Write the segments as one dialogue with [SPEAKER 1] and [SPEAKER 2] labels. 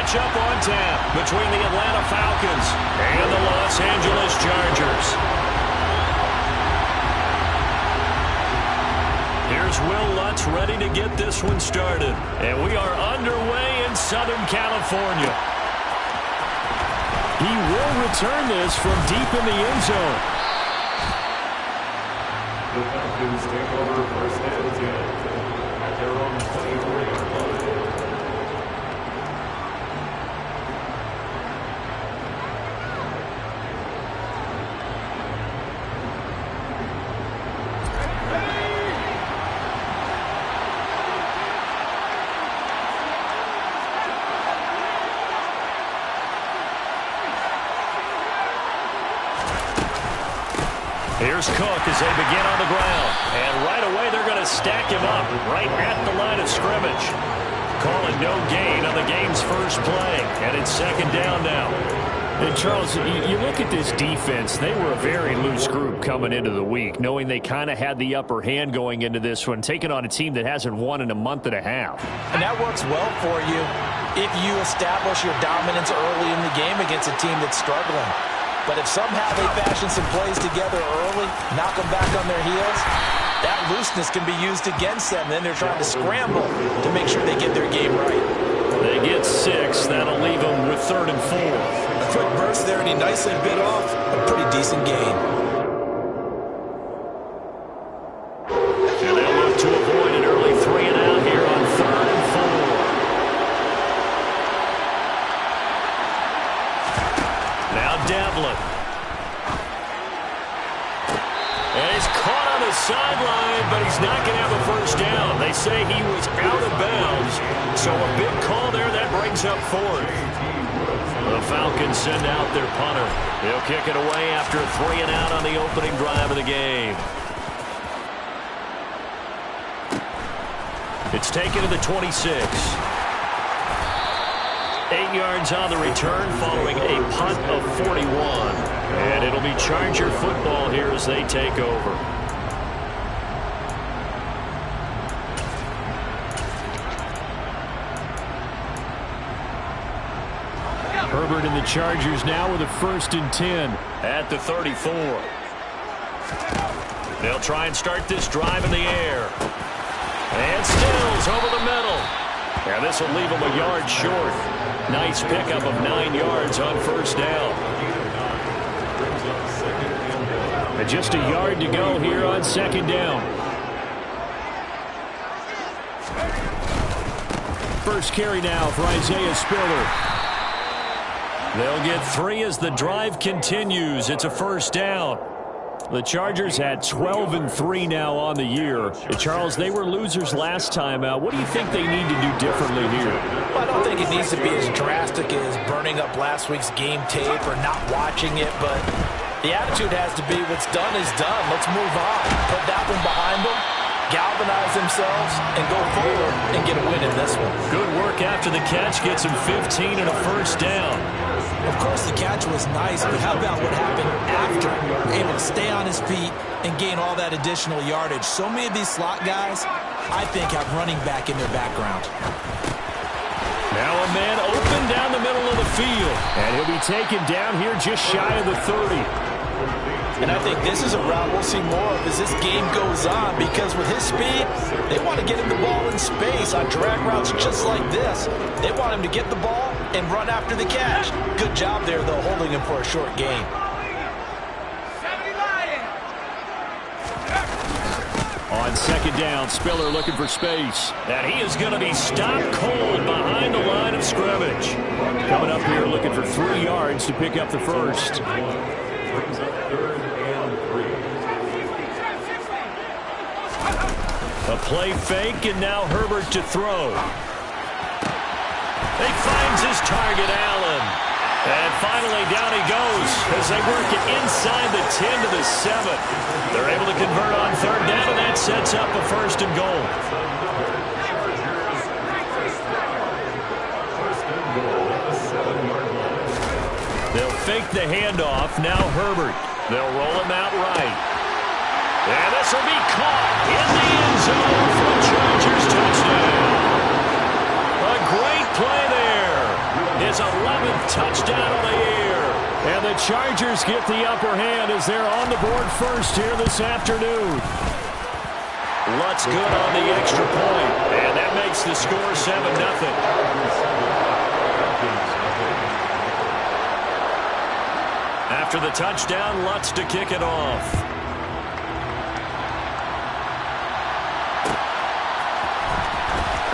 [SPEAKER 1] matchup on tap between the Atlanta Falcons and the Los Angeles Chargers. Here's Will Lutz ready to get this one started. And we are underway in Southern California. He will return this from deep in the end zone.
[SPEAKER 2] The Falcons take over first and 10 at their own 23.
[SPEAKER 1] Here's Cook as they begin on the ground. And right away, they're going to stack him up right at the line of scrimmage. Calling no gain on the game's first play. And it's second down now.
[SPEAKER 3] And Charles, you look at this defense, they were a very loose group coming into the week, knowing they kind of had the upper hand going into this one, taking on a team that hasn't won in a month and a half.
[SPEAKER 4] And that works well for you if you establish your dominance early in the game against a team that's struggling. But if somehow they fashion some plays together early, knock them back on their heels, that looseness can be used against them. Then they're trying to scramble to make sure they get their game right.
[SPEAKER 1] They get 6. That'll leave them with 3rd and 4.
[SPEAKER 4] A quick burst there, and he nicely bit off a pretty decent gain.
[SPEAKER 1] And they'll look to avoid an early 3 and out here on 3rd and 4. Now Devlin. And he's caught on the sideline, but he's not going to have a first down. They say he was out of bounds, so a big call there. That brings up 4th. The Falcons send out their punter. He'll kick it away after a 3 and out on the opening drive of the game. It's taken to the 26. 8 yards on the return following a punt of 41. And it'll be Charger football here as they take over.
[SPEAKER 3] Herbert and the Chargers now with a 1st and 10.
[SPEAKER 1] At the 34. They'll try and start this drive in the air. And Stills over the middle. And this will leave him a yard short. Nice pickup of 9 yards on first down.
[SPEAKER 3] And just a yard to go here on 2nd down. First carry now for Isaiah Spiller.
[SPEAKER 1] They'll get 3 as the drive continues. It's a first down.
[SPEAKER 3] The Chargers at 12-3 now on the year. Charles, they were losers last time out. What do you think they need to do differently here?
[SPEAKER 4] Well, I don't think it needs to be as drastic as burning up last week's game tape or not watching it, but the attitude has to be what's done is done. Let's move on. Put that one behind them, galvanize themselves, and go forward and get a win in this one.
[SPEAKER 1] Good work after the catch. Gets him 15 and a first down.
[SPEAKER 4] Of course, the catch was nice, but how about what happened after? Able to stay on his feet and gain all that additional yardage. So many of these slot guys, I think, have running back in their background.
[SPEAKER 1] Now a man open down the middle of the field.
[SPEAKER 3] And he'll be taken down here just shy of the 30.
[SPEAKER 4] And I think this is a route we'll see more of as this game goes on, because with his speed, they want to get him the ball in space on drag routes just like this. They want him to get the ball and run after the catch. Good job there, though, holding him for a short gain.
[SPEAKER 3] On 2nd down, Spiller looking for space.
[SPEAKER 1] And he is going to be stopped cold behind the line of scrimmage.
[SPEAKER 3] Coming up here looking for 3 yards to pick up the first.
[SPEAKER 2] Brings up 3rd and 3.
[SPEAKER 1] A play fake, and now Herbert to throw. He finds his target, Allen. And finally, down he goes as they work it inside the 10 to the 7. They're able to convert on 3rd down, and that sets up a 1st and goal. They'll fake the handoff. Now Herbert. They'll roll him out right. And this will be caught in the end zone for a Chargers touchdown. A great play there. his 11th touchdown of the year.
[SPEAKER 3] And the Chargers get the upper hand as they're on the board first here this afternoon.
[SPEAKER 1] Lutz good on the extra point, and that makes the score 7-0. After the touchdown, Lutz to kick it off.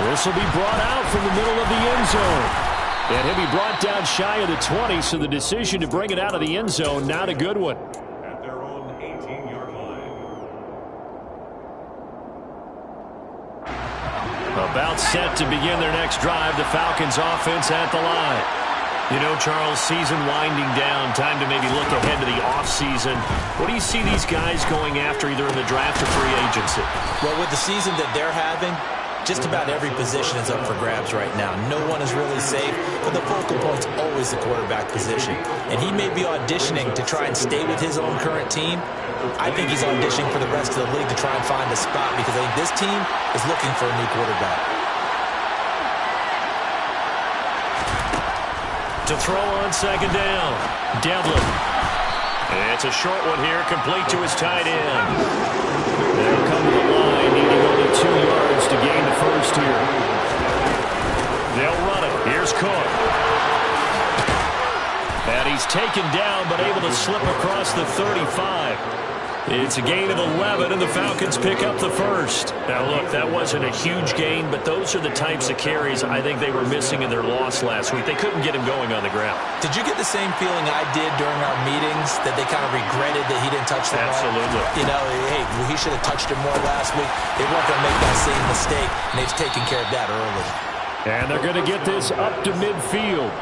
[SPEAKER 3] This will be brought out from the middle of the end zone. And he'll be brought down shy of the 20, so the decision to bring it out of the end zone, not a good one.
[SPEAKER 2] At their own 18-yard line.
[SPEAKER 1] About set to begin their next drive, the Falcons offense at the line. You know, Charles, season winding down, time to maybe look ahead to the offseason. What do you see these guys going after either in the draft or free agency?
[SPEAKER 4] Well, with the season that they're having, just about every position is up for grabs right now. No one is really safe, but the focal point's always the quarterback position. And he may be auditioning to try and stay with his own current team. I think he's auditioning for the rest of the league to try and find a spot because I think this team is looking for a new quarterback.
[SPEAKER 1] To throw on second down, Devlin. It's a short one here, complete to his tight end. They'll come to the line, needing only 2 yards to gain the first here. They'll run it. Here's Cook. And he's taken down, but able to slip across the 35. It's a gain of 11, and the Falcons pick up the first. Now, look, that wasn't a huge gain, but those are the types of carries I think they were missing in their loss last week. They couldn't get him going on the ground.
[SPEAKER 4] Did you get the same feeling I did during our meetings, that they kind of regretted that he didn't touch the ball?
[SPEAKER 1] Absolutely.
[SPEAKER 4] You know, hey, he should have touched it more last week. They weren't going to make that same mistake, and they've taken care of that early.
[SPEAKER 3] And they're going to get this up to midfield.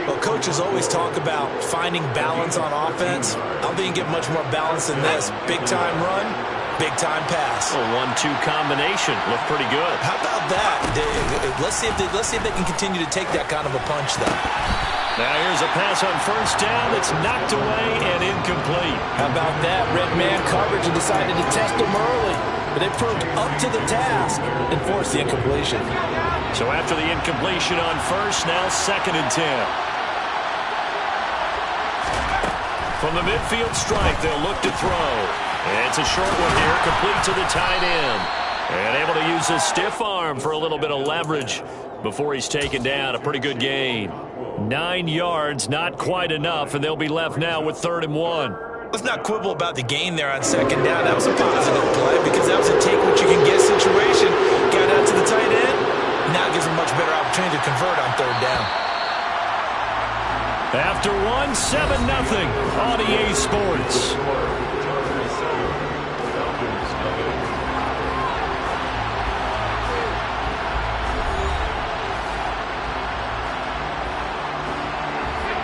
[SPEAKER 4] Well, coaches always talk about finding balance on offense. I don't think you get much more balance than this. Big-time run, big-time pass.
[SPEAKER 1] A 1-2 combination. Looked pretty good.
[SPEAKER 4] How about that? Let's see if they can continue to take that kind of a punch, though.
[SPEAKER 1] Now here's a pass on first down that's knocked away and incomplete.
[SPEAKER 4] How about that? Red man coverage and decided to test him early. But they proved up to the task and forced the incompletion.
[SPEAKER 1] So after the incompletion on first, now 2nd and 10. From the midfield strike, they'll look to throw. It's a short one here, complete to the tight end. And able to use his stiff arm for a little bit of leverage before he's taken down. A pretty good gain. 9 yards, not quite enough, and they'll be left now with 3rd and 1.
[SPEAKER 4] Let's not quibble about the gain there on second down. That was a positive play because that was a take-what-you-can-get situation. Got out to the tight end. Now gives him a much better opportunity to convert on 3rd down.
[SPEAKER 1] After 1, 7-0 on EA Sports.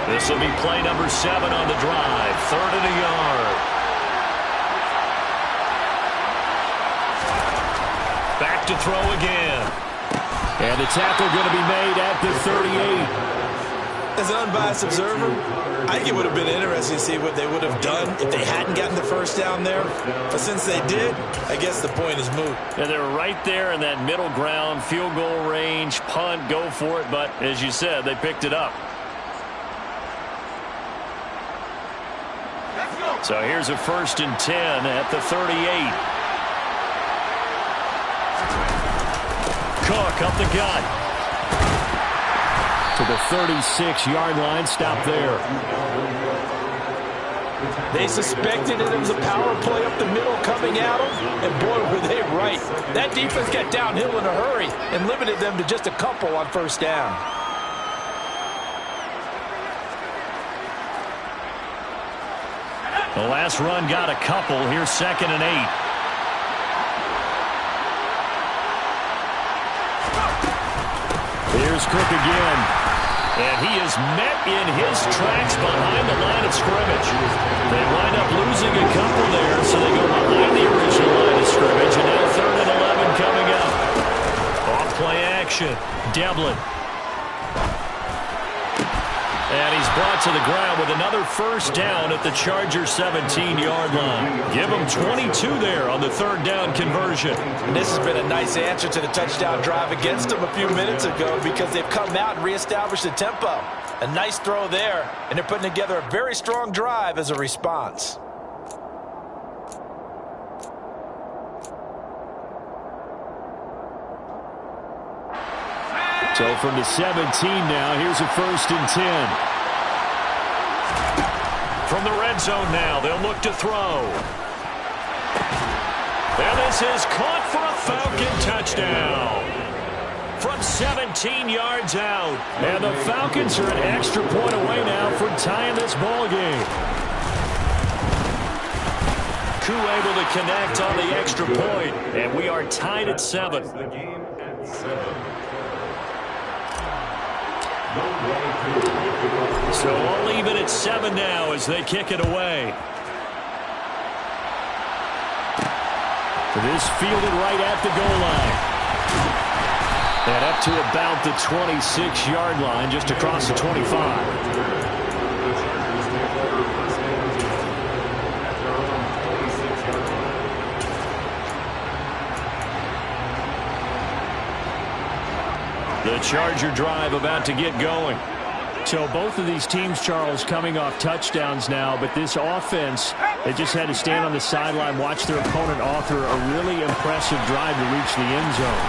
[SPEAKER 1] This will be play number 7 on the drive. 3rd and a yard. Back to throw again.
[SPEAKER 3] And the tackle going to be made at the 38.
[SPEAKER 4] As an unbiased observer, I think it would have been interesting to see what they would have done if they hadn't gotten the first down there. But since they did, I guess the point is moot.
[SPEAKER 1] And they're right there in that middle ground, field goal range, punt, go for it. But as you said, they picked it up. So here's a 1st and 10 at the 38. Cook up the gut.
[SPEAKER 3] To the 36-yard line, stop there.
[SPEAKER 4] They suspected it was a power play up the middle coming at them, and boy, were they right. That defense got downhill in a hurry and limited them to just a couple on 1st down.
[SPEAKER 1] The last run got a couple. Here's 2nd and 8. Here's Cook again. And he is met in his tracks behind the line of scrimmage. They wind up losing a couple there, so they go behind the original line of scrimmage. And now 3rd and 11 coming up. Off play action. Devlin.
[SPEAKER 3] And he's brought to the ground with another first down at the Chargers 17-yard line. Give him 22 there on the third down conversion.
[SPEAKER 4] And this has been a nice answer to the touchdown drive against them a few minutes ago because they've come out and reestablished the tempo. A nice throw there, and they're putting together a very strong drive as a response.
[SPEAKER 3] So from the 17 now, here's a 1st and 10. From the red zone now, they'll look to throw. And this is caught for a Falcon touchdown. From 17 yards out. And the Falcons are an extra point away now from tying this ball game. Koo able to connect on the extra point, and we are tied at 7.
[SPEAKER 2] The game at 7.
[SPEAKER 3] So all even at 7 now as they kick it away. This fielded right at the goal line. And up to about the 26-yard line, just across the 25. The Charger drive about to get going. So both of these teams, Charles, coming off touchdowns now, but this offense, they just had to stand on the sideline, watch their opponent author a really impressive drive to reach the end zone.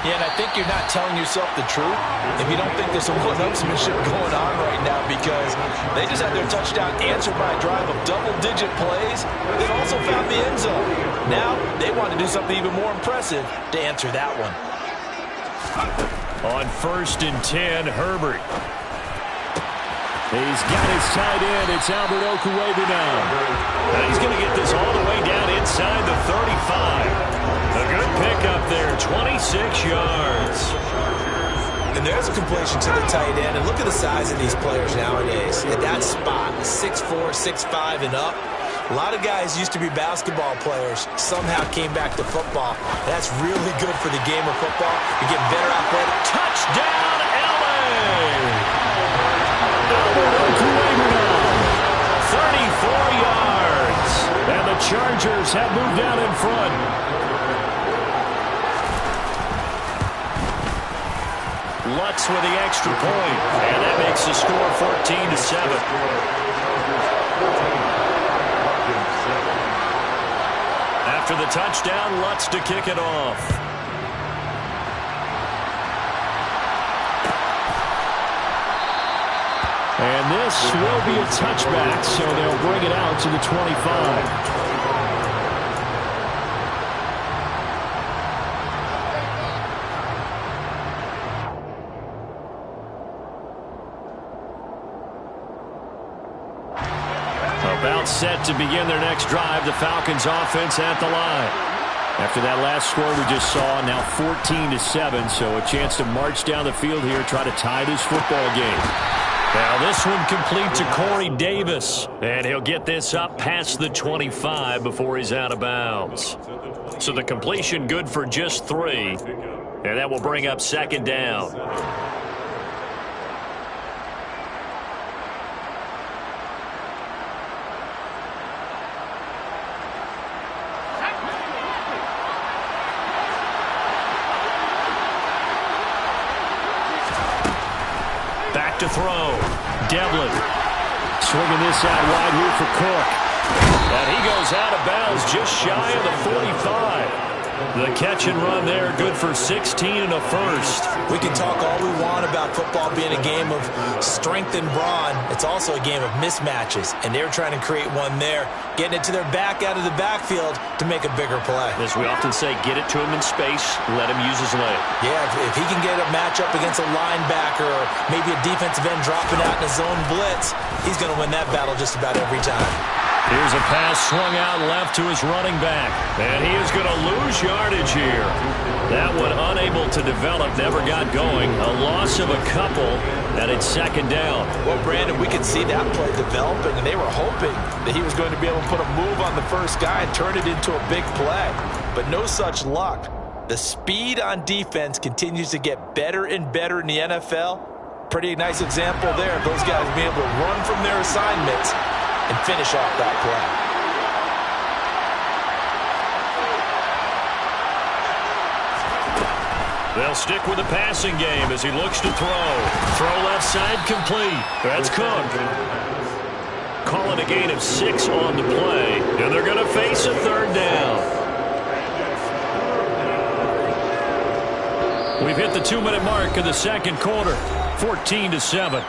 [SPEAKER 4] Yeah, and I think you're not telling yourself the truth if you don't think there's some one-upsmanship going on right now, because they just had their touchdown answered by a drive of double-digit plays. They also found the end zone. Now they want to do something even more impressive to answer that one.
[SPEAKER 3] On 1st and 10, Herbert. He's got his tight end. It's Albert Okwuegbunam now. And he's going to get this all the way down inside the 35. A good pickup there, 26 yards.
[SPEAKER 4] And there's a completion to the tight end. And look at the size of these players nowadays. At that spot, 6'4", 6'5", and up. A lot of guys used to be basketball players, somehow came back to football. That's really good for the game of football. You're getting better athletic.
[SPEAKER 3] Touchdown, L.A.! Albert Okwuegbunam, 34 yards. And the Chargers have moved out in front. Lutz with the extra point. And that makes the score 14-7. After the touchdown, Lutz to kick it off. And this will be a touchback, so they'll bring it out to the 25. About set to begin their next drive, the Falcons offense at the line. After that last score we just saw, now 14-7, so a chance to march down the field here, try to tie this football game. Now this one complete to Corey Davis, and he'll get this up past the 25 before he's out of bounds. So the completion good for just 3, and that will bring up 2nd down. To throw. Devlin swinging this out wide here for Cook. And he goes out of bounds just shy of the 45. The catch and run there, good for 16 and a first.
[SPEAKER 4] We can talk all we want about football being a game of strength and brawn. It's also a game of mismatches, and they're trying to create one there, getting it to their back out of the backfield to make a bigger play.
[SPEAKER 3] As we often say, get it to him in space, let him use his leg.
[SPEAKER 4] Yeah, if he can get a matchup against a linebacker or maybe a defensive end dropping out in a zone blitz, he's going to win that battle just about every time.
[SPEAKER 3] Here's a pass swung out left to his running back. And he is going to lose yardage here. That one unable to develop, never got going. A loss of a couple, and it's 2nd down.
[SPEAKER 4] Well, Brandon, we could see that play developing, and they were hoping that he was going to be able to put a move on the first guy and turn it into a big play. But no such luck. The speed on defense continues to get better and better in the NFL. Pretty nice example there of those guys being able to run from their assignments and finish off that play.
[SPEAKER 1] They'll stick with the passing game as he looks to throw. Throw left side complete. That's Cook. Calling a gain of 6 on the play, and they're going to face a third down. We've hit the 2-minute mark of the second quarter, 14-7.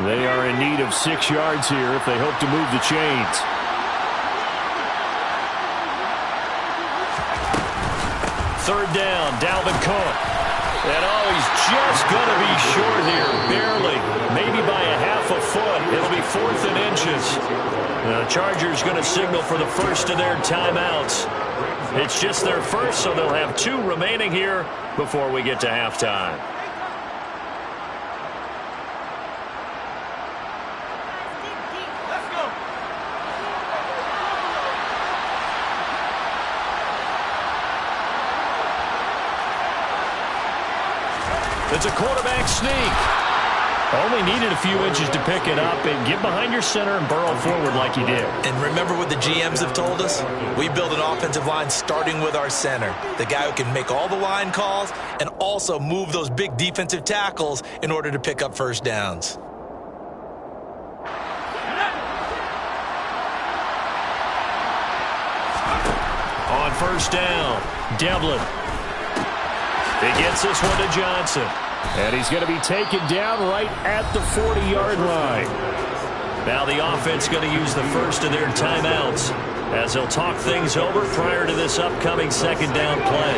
[SPEAKER 1] They are in need of 6 yards here if they hope to move the chains. Third down, Dalvin Cook. And he's just going to be short here, barely. Maybe by a half a foot. It'll be 4th and inches. The Chargers going to signal for the first of their timeouts. It's just their first, so they'll have 2 remaining here before we get to halftime. It's a quarterback sneak. Only needed a few inches to pick it up and get behind your center and burrow forward like he did.
[SPEAKER 4] And remember what the GMs have told us? We build an offensive line starting with our center, the guy who can make all the line calls and also move those big defensive tackles in order to pick up first downs.
[SPEAKER 1] On first down, Devlin. He gets this one to Johnson. And he's going to be taken down right at the 40-yard line. Now the offense going to use the first of their timeouts as they'll talk things over prior to this upcoming second down play.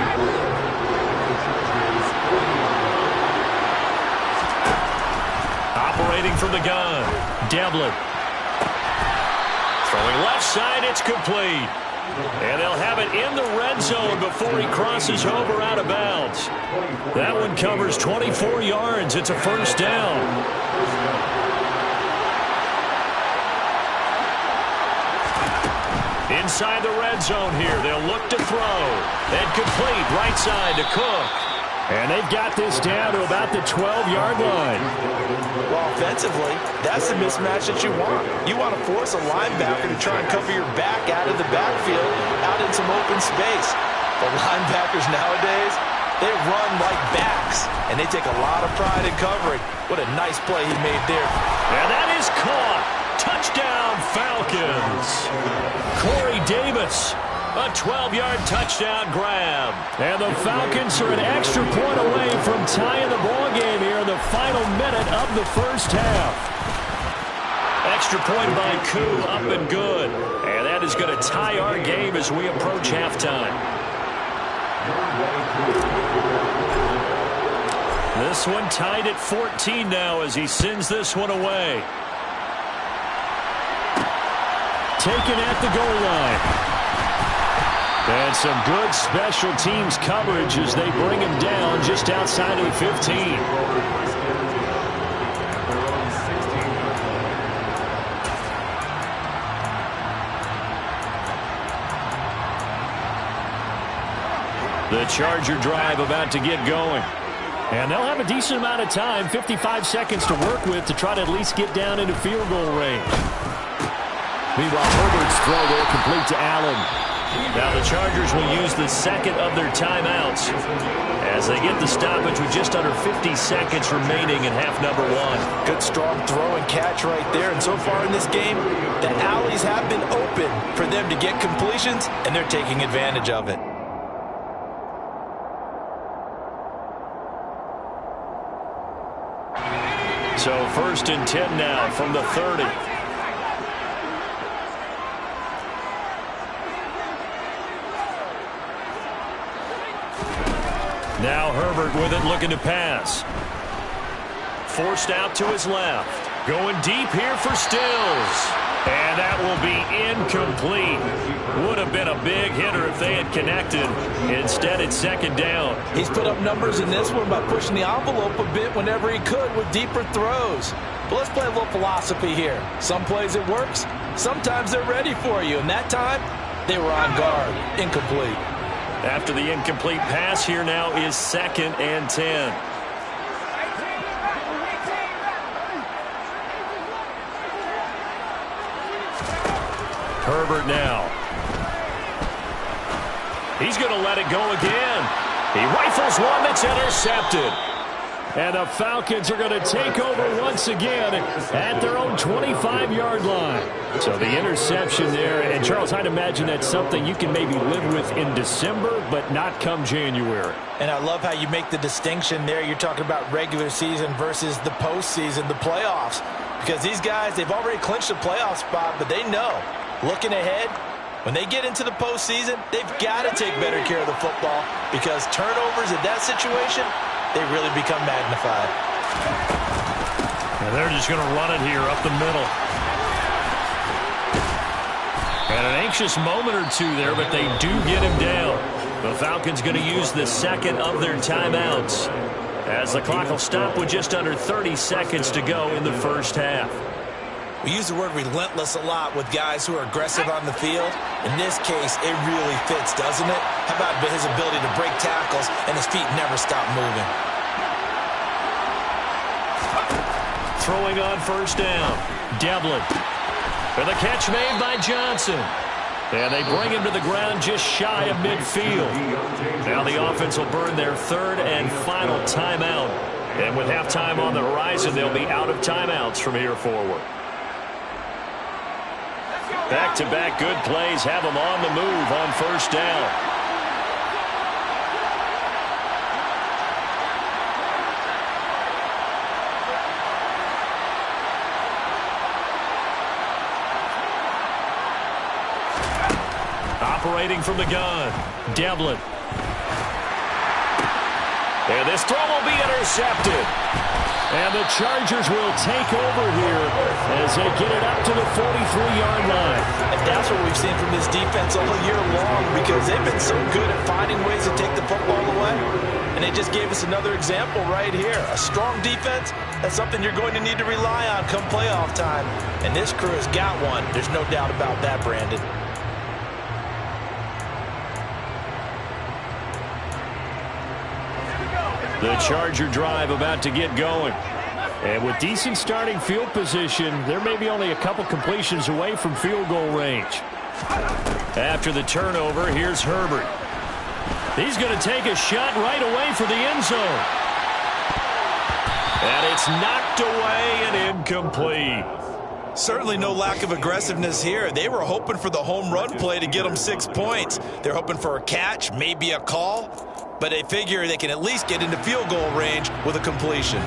[SPEAKER 1] Operating from the gun, Devlin. Throwing left side, it's complete. And they'll have it in the red zone before he crosses over out of bounds. That one covers 24 yards. It's a first down. Inside the red zone here, they'll look to throw. And complete right side to Cook. And they've got this down to about the 12-yard line.
[SPEAKER 4] Well, offensively, that's the mismatch that you want. You want to force a linebacker to try and cover your back out of the backfield, out in some open space. The linebackers nowadays, they run like backs, and they take a lot of pride in covering. What a nice play he made there.
[SPEAKER 1] And that is caught. Touchdown, Falcons. Corey Davis. A 12-yard touchdown grab. And the Falcons are an extra point away from tying the ballgame here in the final minute of the first half. Extra point by Koo, up and good. And that is going to tie our game as we approach halftime. This one tied at 14 now as he sends this one away. Taken at the goal line. And some good special teams coverage as they bring him down just outside of the 15. The Charger drive about to get going. And they'll have a decent amount of time, 55 seconds to work with to try to at least get down into field goal range. Meanwhile, Herbert's throw there complete to Allen. Now the Chargers will use the second of their timeouts as they get the stoppage with just under 50 seconds remaining in half number 1.
[SPEAKER 4] Good strong throw and catch right there. And so far in this game, the alleys have been open for them to get completions, and they're taking advantage of it.
[SPEAKER 1] So 1st and 10 now from the 30.
[SPEAKER 3] Now Herbert with it, looking to pass. Forced out to his left. Going deep here for Stills. And that will be incomplete. Would have been a big hitter if they had connected. Instead, it's second down.
[SPEAKER 4] He's put up numbers in this one by pushing the envelope a bit whenever he could with deeper throws. But let's play a little philosophy here. Some plays it works. Sometimes they're ready for you. And that time, they were on guard. Incomplete.
[SPEAKER 3] After the incomplete pass, here now is 2nd and 10. Herbert now. He's going to let it go again. He rifles one that's intercepted. And the Falcons are going to take over once again at their own 25-yard line. So the interception there. And, Charles, I'd imagine that's something you can maybe live with in December, but not come January.
[SPEAKER 4] And I love how you make the distinction there. You're talking about regular season versus the postseason, the playoffs. Because these guys, they've already clinched a playoff spot, but they know, looking ahead, when they get into the postseason, they've got to take better care of the football because turnovers in that situation, they really become magnified.
[SPEAKER 3] And they're just going to run it here up the middle. And an anxious moment or two there, but they do get him down. The Falcons going to use the second of their timeouts as the clock will stop with just under 30 seconds to go in the first half.
[SPEAKER 4] We use the word relentless a lot with guys who are aggressive on the field. In this case, it really fits, doesn't it? How about his ability to break tackles and his feet never stop moving?
[SPEAKER 3] Throwing on first down. Devlin. And the catch made by Johnson. And they bring him to the ground just shy of midfield. Now the offense will burn their third and final timeout. And with halftime on the horizon, they'll be out of timeouts from here forward. Back-to-back good plays have them on the move on first down. Operating from the gun, Devlin. And this throw will be intercepted. And the Chargers will take over here as they get it up to the 43-yard line.
[SPEAKER 4] And that's what we've seen from this defense all year long because they've been so good at finding ways to take the football away. And they just gave us another example right here. A strong defense, that's something you're going to need to rely on come playoff time. And this crew has got one. There's no doubt about that, Brandon.
[SPEAKER 3] The Charger drive about to get going. And with decent starting field position, there may be only a couple completions away from field goal range. After the turnover, here's Herbert. He's going to take a shot right away for the end zone. And it's knocked away and incomplete.
[SPEAKER 4] Certainly no lack of aggressiveness here. They were hoping for the home run play to get them 6 points. They're hoping for a catch, maybe a call. But they figure they can at least get into field goal range with a completion.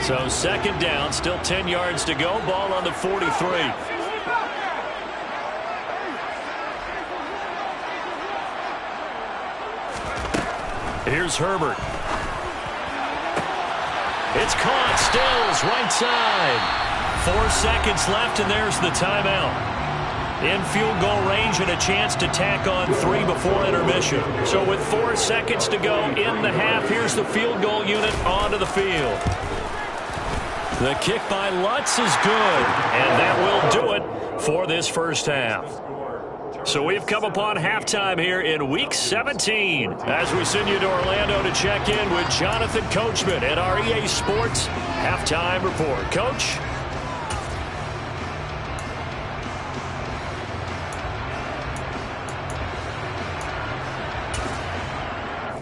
[SPEAKER 3] So second down, still 10 yards to go. Ball on the 43. Here's Herbert. It's caught. Stills, right side. 4 seconds left, and there's the timeout. In field goal range and a chance to tack on 3 before intermission. So with 4 seconds to go in the half, here's the field goal unit onto the field. The kick by Lutz is good, and that will do it for this first half. So we've come upon halftime here in Week 17 as we send you to Orlando to check in with Jonathan Coachman at our EA Sports Halftime Report. Coach?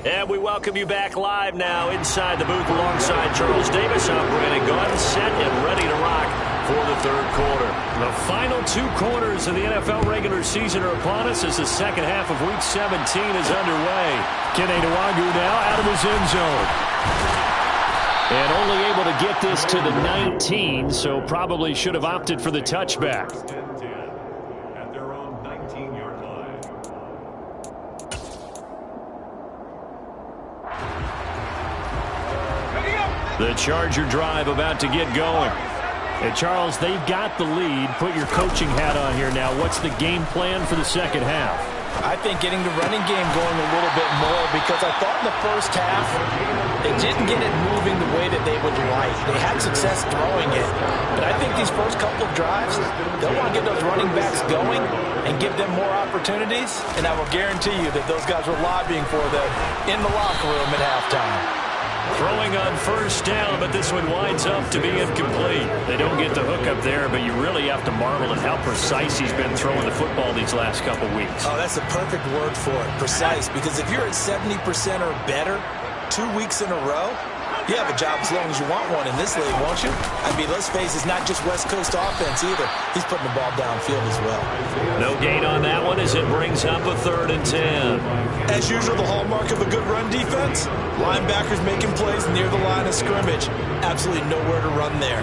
[SPEAKER 3] And we welcome you back live now inside the booth alongside Charles Davis. I'm Brandon Gaudin, set and ready to rock for the third quarter. The final 2 quarters of the NFL regular season are upon us as the second half of Week 17 is underway. Kene Nwangwu now out of his end zone. And only able to get this to the 19, so probably should have opted for the touchback.
[SPEAKER 2] At their own 19-yard line.
[SPEAKER 3] The Charger drive about to get going. Hey, Charles, they've got the lead. Put your coaching hat on here now. What's the game plan for the second half?
[SPEAKER 4] I think getting the running game going a little bit more, because I thought in the first half they didn't get it moving the way that they would like. They had success throwing it. But I think these first couple of drives, they'll want to get those running backs going and give them more opportunities. And I will guarantee you that those guys were lobbying for them in the locker room at halftime.
[SPEAKER 3] Throwing on first down, but this one winds up to be incomplete. They don't get the hook up there, but you really have to marvel at how precise he's been throwing the football these last couple weeks.
[SPEAKER 4] Oh, that's a perfect word for it, precise, because if you're at 70% or better 2 weeks in a row, you have a job as long as you want one in this league, won't you? I mean, let's face it, it's not just West Coast offense either. He's putting the ball downfield as well.
[SPEAKER 3] No gain on that one as it brings up a 3rd and 10.
[SPEAKER 4] As usual, the hallmark of a good run defense, linebackers making plays near the line of scrimmage. Absolutely nowhere to run there.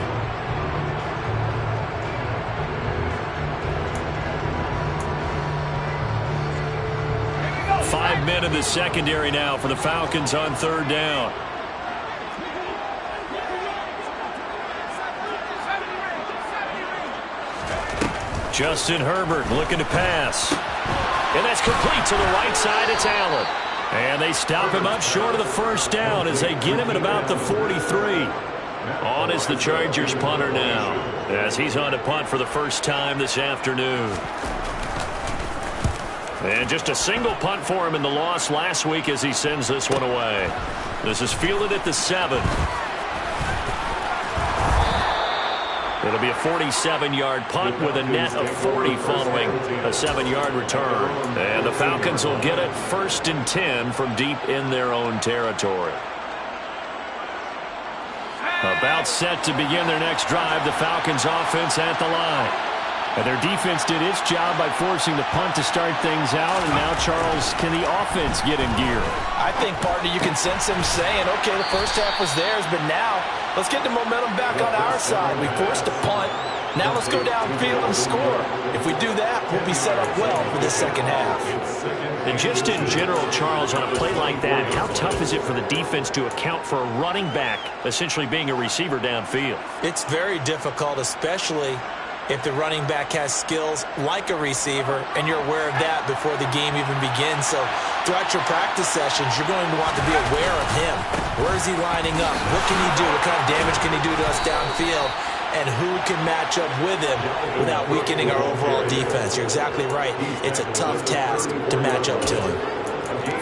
[SPEAKER 3] Five men in the secondary now for the Falcons on 3rd down. Justin Herbert looking to pass. And that's complete to the right side. It's Allen. And they stop him up short of the first down as they get him at about the 43. On is the Chargers punter now, as he's on to punt for the first time this afternoon. And just a single punt for him in the loss last week as he sends this one away. This is fielded at the 7. It'll be a 47-yard punt with a net of 40 following a 7-yard return. And the Falcons will get it 1st and 10 from deep in their own territory. About set to begin their next drive, the Falcons offense at the line. And their defense did its job by forcing the punt to start things out. And now, Charles, can the offense get in gear?
[SPEAKER 4] I think, partner, you can sense them saying, okay, the first half was theirs, but now let's get the momentum back on our side. We forced a punt. Now let's go downfield and score. If we do that, we'll be set up well for the second half.
[SPEAKER 3] And just in general, Charles, on a play like that, how tough is it for the defense to account for a running back essentially being a receiver downfield?
[SPEAKER 4] It's very difficult, especially if the running back has skills like a receiver, and you're aware of that before the game even begins. So throughout your practice sessions, you're going to want to be aware of him. Where is he lining up? What can he do? What kind of damage can he do to us downfield? And who can match up with him without weakening our overall defense? You're exactly right. It's a tough task to match up to him.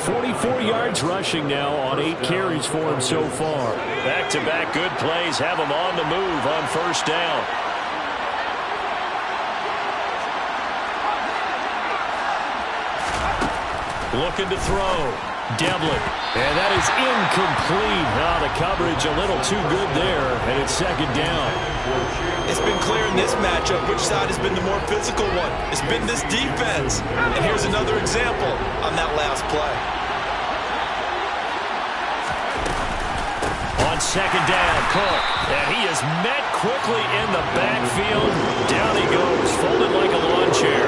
[SPEAKER 3] 44 yards rushing now on 8 carries for him so far. Back-to-back good plays have him on the move on first down. Looking to throw. Devlin. And that is incomplete. The coverage a little too good there, and it's 2nd down.
[SPEAKER 4] It's been clear in this matchup which side has been the more physical one. It's been this defense. And here's another example on that last play.
[SPEAKER 3] On 2nd down, Cook. And he is met quickly in the backfield. Down he goes, folded like a lawn chair.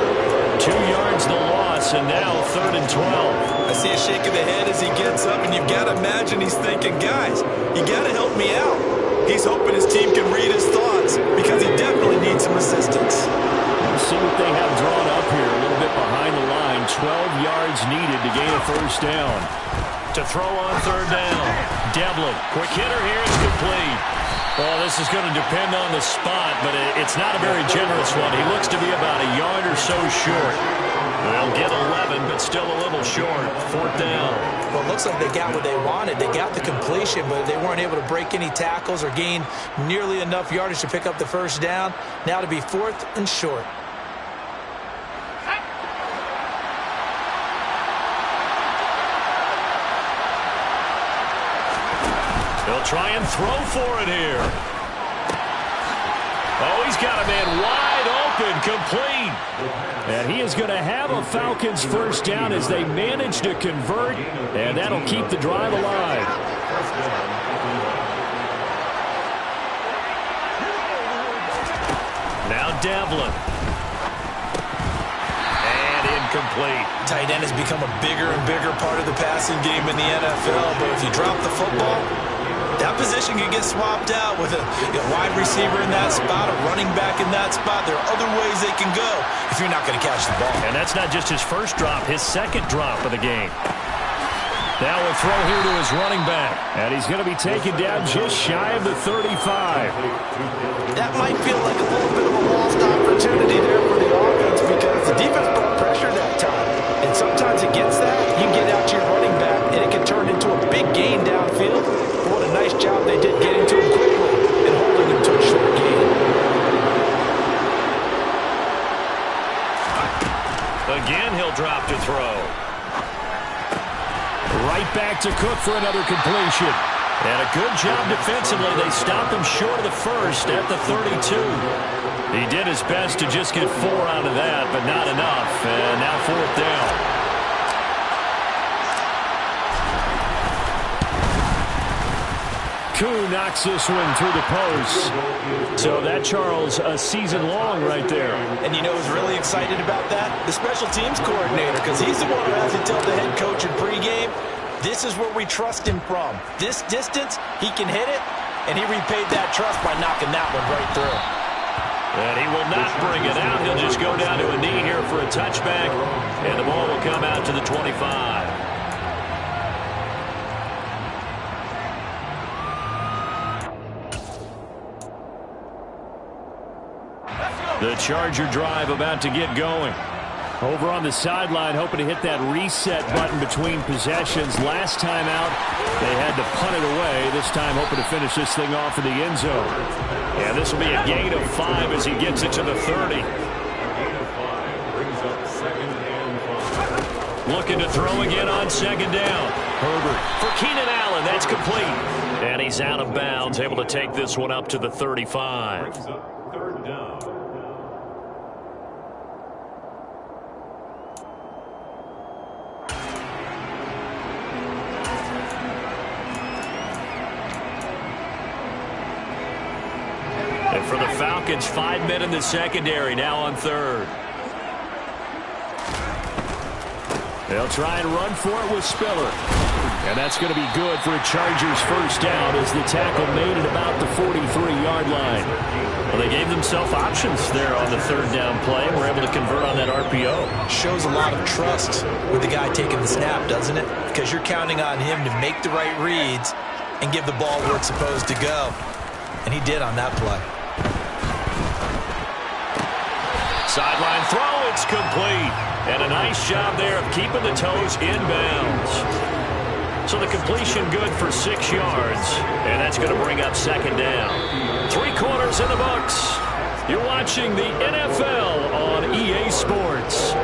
[SPEAKER 3] 2 yards the loss, and now 3rd and 12.
[SPEAKER 4] I see a shake of the head as he gets up, and you've got to imagine he's thinking, guys, you got to help me out. He's hoping his team can read his thoughts because he definitely needs some assistance.
[SPEAKER 3] Let's see what they have drawn up here. A little bit behind the line. 12 yards needed to gain a first down. To throw on 3rd down. Devlin, quick hitter here. It's complete. Well, this is going to depend on the spot, but it's not a very generous one. He looks to be about a yard or so short. They'll get 11, but still a little short. 4th down.
[SPEAKER 4] Well, it looks like they got what they wanted. They got the completion, but they weren't able to break any tackles or gain nearly enough yardage to pick up the first down. Now to be 4th and short.
[SPEAKER 3] They'll try and throw for it here. Oh, he's got a man wide open, complete. And he is going to have a Falcons first down as they manage to convert, and that'll keep the drive alive. Now Devlin. And incomplete.
[SPEAKER 4] Tight end has become a bigger and bigger part of the passing game in the NFL, but if you drop the football, that position position can get swapped out with a wide receiver in that spot, a running back in that spot. There are other ways they can go if you're not going to catch the ball.
[SPEAKER 3] And that's not just his first drop, his second drop of the game. Now a throw here to his running back. And he's going to be taken down just shy of the 35.
[SPEAKER 4] That might feel like a little bit of a lost opportunity there for the offense because the defense brought pressure that time. And sometimes against that, you get out to your running back, and it can turn into a big gain downfield. What a nice job they did getting to him quickly and holding him to a short gain.
[SPEAKER 3] Again, he'll drop to throw. Right back to Cook for another completion. And a good job defensively. They stopped him short of the first at the 32. He did his best to just get 4 out of that, but not enough. And now 4th down. Koo knocks this one through the post. So that, Charles, a season long right there.
[SPEAKER 4] And you know who's really excited about that? The special teams coordinator, because he's the one who has to tell the head coach in pregame, this is where we trust him from. This distance, he can hit it, and he repaid that trust by knocking that one right through.
[SPEAKER 3] And he will not bring it out. He'll just go down to a knee here for a touchback, and the ball will come out to the 25. The Charger drive about to get going. Over on the sideline, hoping to hit that reset button between possessions. Last time out, they had to punt it away. This time, hoping to finish this thing off in the end zone. And this will be a gain of 5 as he gets it to the 30. Looking to throw again on 2nd down. Herbert for Keenan Allen. That's complete. And he's out of bounds, able to take this one up to the 35.
[SPEAKER 2] 3rd down.
[SPEAKER 3] And for the Falcons, 5 men in the secondary, now on 3rd. They'll try and run for it with Spiller. And that's going to be good for a Chargers first down as the tackle made it about the 43-yard line. Well, they gave themselves options there on the 3rd down play and were able to convert on that RPO.
[SPEAKER 4] Shows a lot of trust with the guy taking the snap, doesn't it? Because you're counting on him to make the right reads and give the ball where it's supposed to go. And he did on that play.
[SPEAKER 3] Sideline throw, it's complete. And a nice job there of keeping the toes inbounds. So the completion good for 6 yards. And that's going to bring up 2nd down. 3 quarters in the books. You're watching the NFL on EA Sports.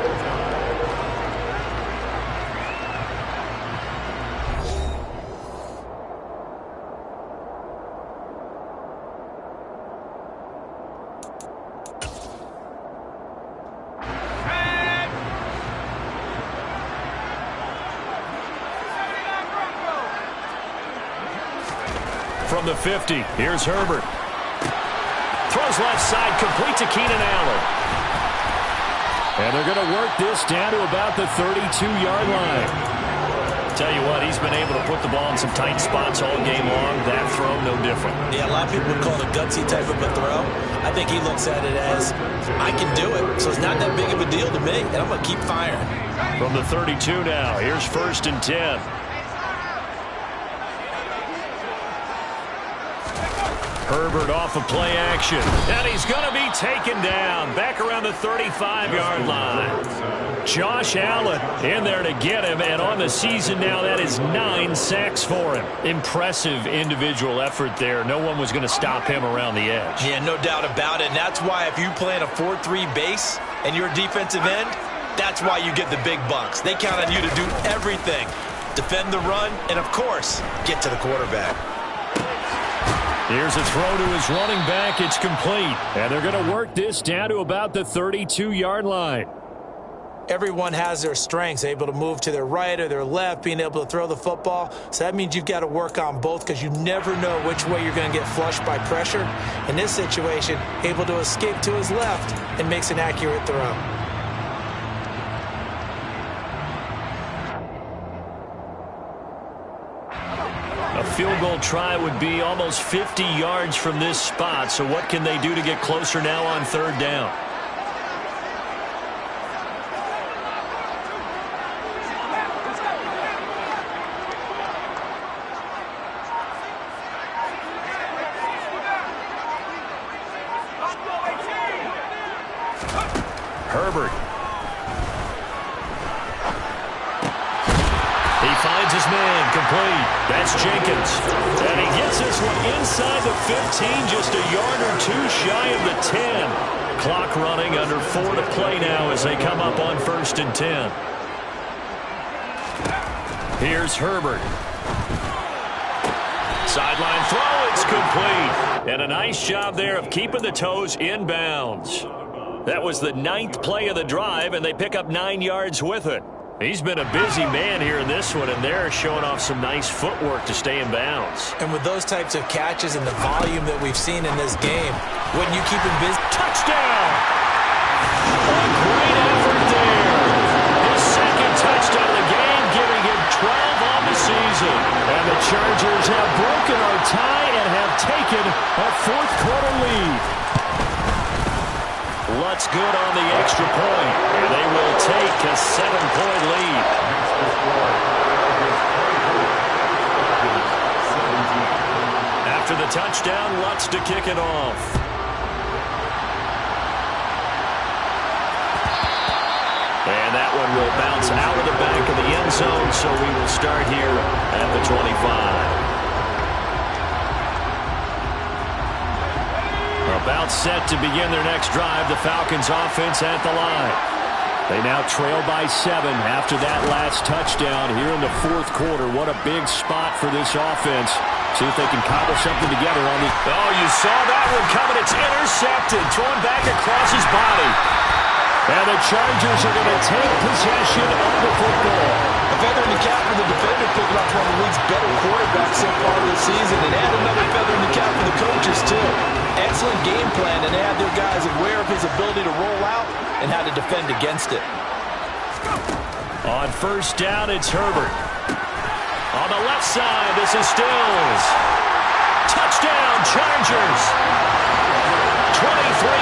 [SPEAKER 3] From the 50, here's Herbert. Throws left side, complete to Keenan Allen. And they're going to work this down to about the 32-yard line. Tell you what, he's been able to put the ball in some tight spots all game long. That throw, no different.
[SPEAKER 4] Yeah, a lot of people would call it a gutsy type of a throw. I think he looks at it as, I can do it, so it's not that big of a deal to me, and I'm going to keep firing.
[SPEAKER 3] From the 32 now, here's 1st and 10. Herbert off of play action. And he's going to be taken down back around the 35-yard line. Josh Allen in there to get him. And on the season now, that is 9 sacks for him. Impressive individual effort there. No one was going to stop him around the edge.
[SPEAKER 4] Yeah, no doubt about it. And that's why if you play in a 4-3 base and you're a defensive end, that's why you get the big bucks. They count on you to do everything. Defend the run and, of course, get to the quarterback.
[SPEAKER 3] Here's a throw to his running back. It's complete. And they're going to work this down to about the 32-yard line.
[SPEAKER 4] Everyone has their strengths, able to move to their right or their left, being able to throw the football. So that means you've got to work on both because you never know which way you're going to get flushed by pressure. In this situation, able to escape to his left and makes an accurate throw.
[SPEAKER 3] A field goal try would be almost 50 yards from this spot. So what can they do to get closer now on third down? Herbert. He finds his man, complete. That's Jenkins. And he gets this one inside the 15, just a yard or two shy of the 10. Clock running, under 4 to play now as they come up on 1st and 10. Here's Herbert. Sideline throw, it's complete. And a nice job there of keeping the toes in bounds. That was the 9th play of the drive, and they pick up 9 yards with it. He's been a busy man here in this one, and they're showing off some nice footwork to stay in bounds.
[SPEAKER 4] And with those types of catches and the volume that we've seen in this game, wouldn't you keep him busy?
[SPEAKER 3] Touchdown! A great effort there. His second touchdown of the game, giving him 12 on the season. And the Chargers have broken our tie and have taken a fourth-quarter lead. Lutz good on the extra point, and they will take a 7-point lead. After the touchdown, Lutz to kick it off. And that one will bounce out of the back of the end zone, so we will start here at the 25. About set to begin their next drive, the Falcons offense at the line. They now trail by 7 after that last touchdown here in the fourth quarter. What a big spot for this offense. See if they can cobble something together on the... Oh, you saw that one coming. It's intercepted. Thrown back across his body. And the Chargers are going to take possession of the football.
[SPEAKER 4] A feather in the cap for the defender, picking up one of the league's better quarterbacks so far this season, and add another feather in the cap for the coaches, too. Excellent game plan, and they have their guys aware of his ability to roll out and how to defend against it.
[SPEAKER 3] On first down, it's Herbert. On the left side, this is Stills. Touchdown, Chargers. 23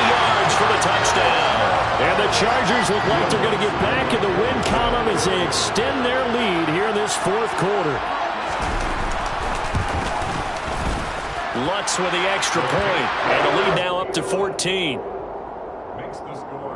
[SPEAKER 3] yards for the touchdown. And the Chargers look like they're going to get back in the win column as they extend their lead here in this fourth quarter. Lutz with the extra point, and the lead now up to 14.
[SPEAKER 2] Makes the score